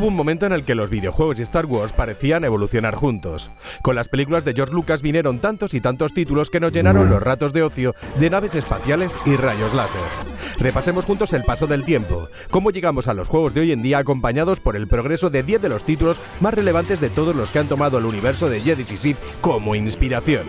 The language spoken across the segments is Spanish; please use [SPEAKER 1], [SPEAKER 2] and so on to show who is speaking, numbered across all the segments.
[SPEAKER 1] hubo un momento en el que los videojuegos y Star Wars parecían evolucionar juntos. Con las películas de George Lucas vinieron tantos y tantos títulos que nos llenaron los ratos de ocio de naves espaciales y rayos láser. Repasemos juntos el paso del tiempo, cómo llegamos a los juegos de hoy en día acompañados por el progreso de 10 de los títulos más relevantes de todos los que han tomado el universo de Jedi y Sith como inspiración.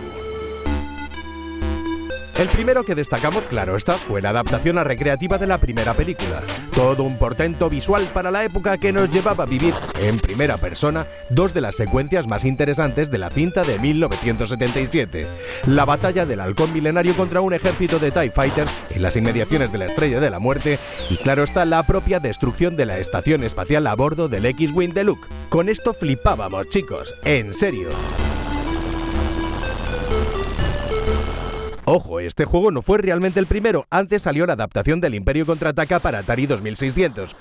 [SPEAKER 1] El primero que destacamos, claro está, fue la adaptación recreativa de la primera película. Todo un portento visual para la época que nos llevaba a vivir, en primera persona, dos de las secuencias más interesantes de la cinta de 1977. La batalla del Halcón Milenario contra un ejército de TIE Fighters en las inmediaciones de la Estrella de la Muerte y, claro está, la propia destrucción de la estación espacial a bordo del X-Wing de Luke. Con esto flipábamos, chicos, en serio. Ojo, este juego no fue realmente el primero, antes salió la adaptación del Imperio Contraataca para Atari 2600.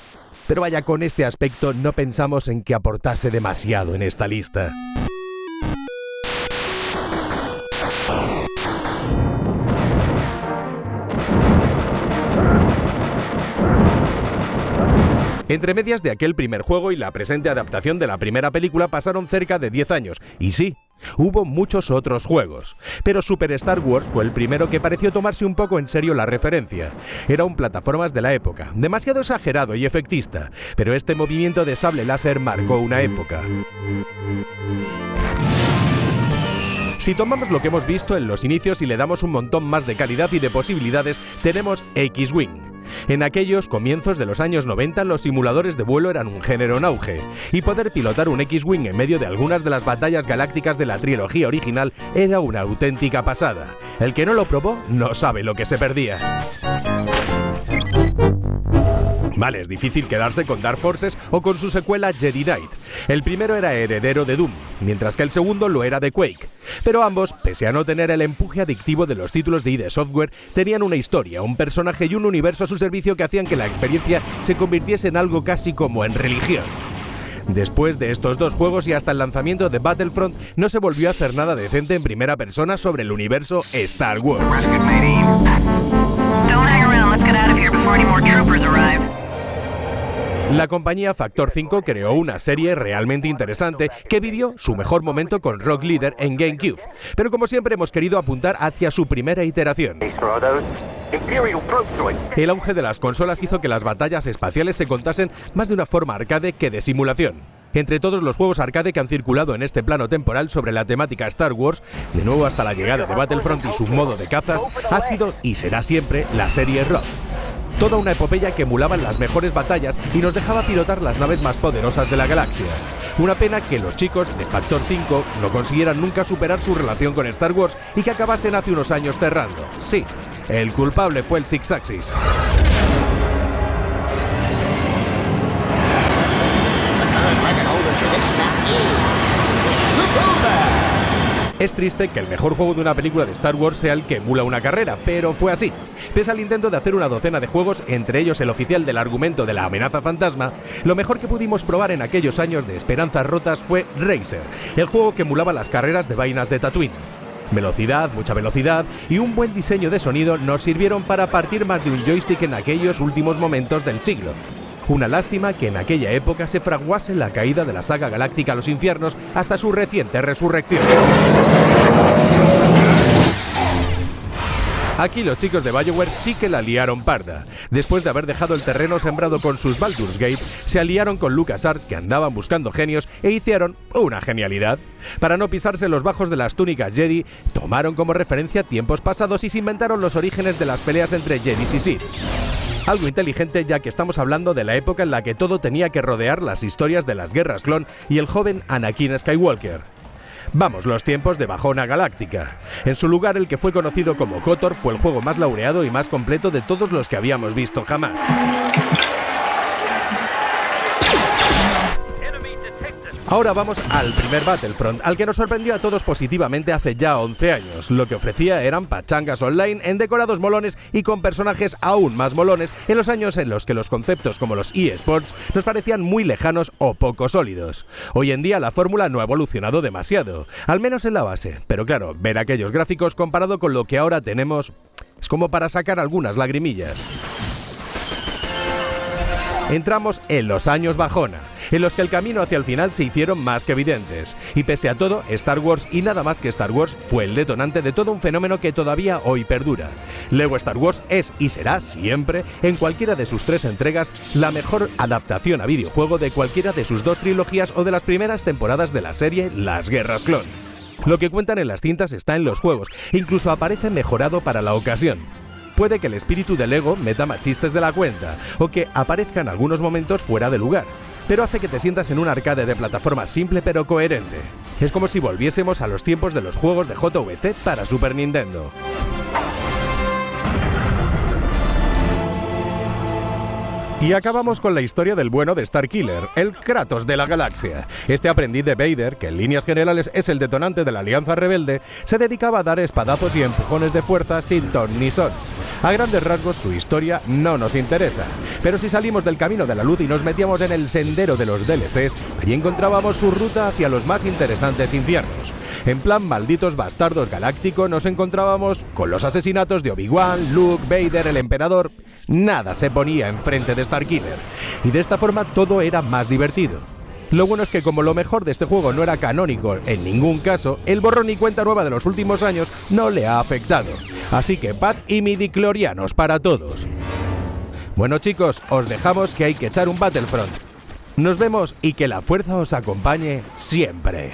[SPEAKER 1] Pero vaya, con este aspecto no pensamos en que aportase demasiado en esta lista. Entre medias de aquel primer juego y la presente adaptación de la primera película pasaron cerca de 10 años, y sí, hubo muchos otros juegos, pero Super Star Wars fue el primero que pareció tomarse un poco en serio la referencia. Era un plataformas de la época, demasiado exagerado y efectista, pero este movimiento de sable láser marcó una época. Si tomamos lo que hemos visto en los inicios y le damos un montón más de calidad y de posibilidades, tenemos X-Wing. En aquellos comienzos de los años 90 los simuladores de vuelo eran un género en auge, y poder pilotar un X-Wing en medio de algunas de las batallas galácticas de la trilogía original era una auténtica pasada. El que no lo probó no sabe lo que se perdía. Vale, es difícil quedarse con Dark Forces o con su secuela Jedi Knight. El primero era heredero de Doom, mientras que el segundo lo era de Quake. Pero ambos, pese a no tener el empuje adictivo de los títulos de ID Software, tenían una historia, un personaje y un universo a su servicio que hacían que la experiencia se convirtiese en algo casi como en religión. Después de estos dos juegos y hasta el lanzamiento de Battlefront, no se volvió a hacer nada decente en primera persona sobre el universo Star Wars. La compañía Factor 5 creó una serie realmente interesante que vivió su mejor momento con Rock Leader en GameCube, pero como siempre hemos querido apuntar hacia su primera iteración. El auge de las consolas hizo que las batallas espaciales se contasen más de una forma arcade que de simulación. Entre todos los juegos arcade que han circulado en este plano temporal sobre la temática Star Wars, de nuevo hasta la llegada de Battlefront y su modo de cazas, ha sido y será siempre la serie Rock. Toda una epopeya que emulaba las mejores batallas y nos dejaba pilotar las naves más poderosas de la galaxia. Una pena que los chicos de Factor 5 no consiguieran nunca superar su relación con Star Wars y que acabasen hace unos años cerrando. Sí, el culpable fue el Six Axis. Es triste que el mejor juego de una película de Star Wars sea el que emula una carrera, pero fue así. Pese al intento de hacer una docena de juegos, entre ellos el oficial del argumento de la amenaza fantasma, lo mejor que pudimos probar en aquellos años de esperanzas rotas fue Racer, el juego que emulaba las carreras de vainas de Tatooine. Velocidad, mucha velocidad y un buen diseño de sonido nos sirvieron para partir más de un joystick en aquellos últimos momentos del siglo. Una lástima que en aquella época se fraguase la caída de la saga galáctica a los infiernos hasta su reciente resurrección. Aquí los chicos de BioWare sí que la liaron parda. Después de haber dejado el terreno sembrado con sus Baldur's Gate, se aliaron con LucasArts, que andaban buscando genios, e hicieron una genialidad. Para no pisarse los bajos de las túnicas Jedi, tomaron como referencia tiempos pasados y se inventaron los orígenes de las peleas entre Jedis y Siths. Algo inteligente, ya que estamos hablando de la época en la que todo tenía que rodear las historias de las guerras clon y el joven Anakin Skywalker. Vamos, los tiempos de bajona galáctica. En su lugar, el que fue conocido como KOTOR fue el juego más laureado y más completo de todos los que habíamos visto jamás. Ahora vamos al primer Battlefront, al que nos sorprendió a todos positivamente hace ya 11 años. Lo que ofrecía eran pachangas online en decorados molones y con personajes aún más molones en los años en los que los conceptos como los eSports nos parecían muy lejanos o poco sólidos. Hoy en día la fórmula no ha evolucionado demasiado, al menos en la base, pero claro, ver aquellos gráficos comparado con lo que ahora tenemos es como para sacar algunas lagrimillas. Entramos en los años bajona, en los que el camino hacia el final se hicieron más que evidentes. Y pese a todo, Star Wars y nada más que Star Wars fue el detonante de todo un fenómeno que todavía hoy perdura. Lego Star Wars es y será siempre, en cualquiera de sus 3 entregas, la mejor adaptación a videojuego de cualquiera de sus 2 trilogías o de las primeras temporadas de la serie Las Guerras Clon. Lo que cuentan en las cintas está en los juegos, e incluso aparece mejorado para la ocasión. Puede que el espíritu de Lego meta más chistes de la cuenta, o que aparezca en algunos momentos fuera de lugar, pero hace que te sientas en un arcade de plataforma simple pero coherente. Es como si volviésemos a los tiempos de los juegos de JVC para Super Nintendo. Y acabamos con la historia del bueno de Starkiller, el Kratos de la galaxia. Este aprendiz de Vader, que en líneas generales es el detonante de la Alianza Rebelde, se dedicaba a dar espadazos y empujones de fuerza sin ton ni son. A grandes rasgos su historia no nos interesa, pero si salimos del camino de la luz y nos metíamos en el sendero de los DLCs, allí encontrábamos su ruta hacia los más interesantes infiernos. En plan Malditos Bastardos Galáctico nos encontrábamos con los asesinatos de Obi-Wan, Luke, Vader, el Emperador. Nada se ponía enfrente de Starkiller, y de esta forma todo era más divertido. Lo bueno es que como lo mejor de este juego no era canónico en ningún caso, el borrón y cuenta nueva de los últimos años no le ha afectado. Así que paz y midichlorianos para todos. Bueno chicos, os dejamos que hay que echar un Battlefront. Nos vemos y que la fuerza os acompañe siempre.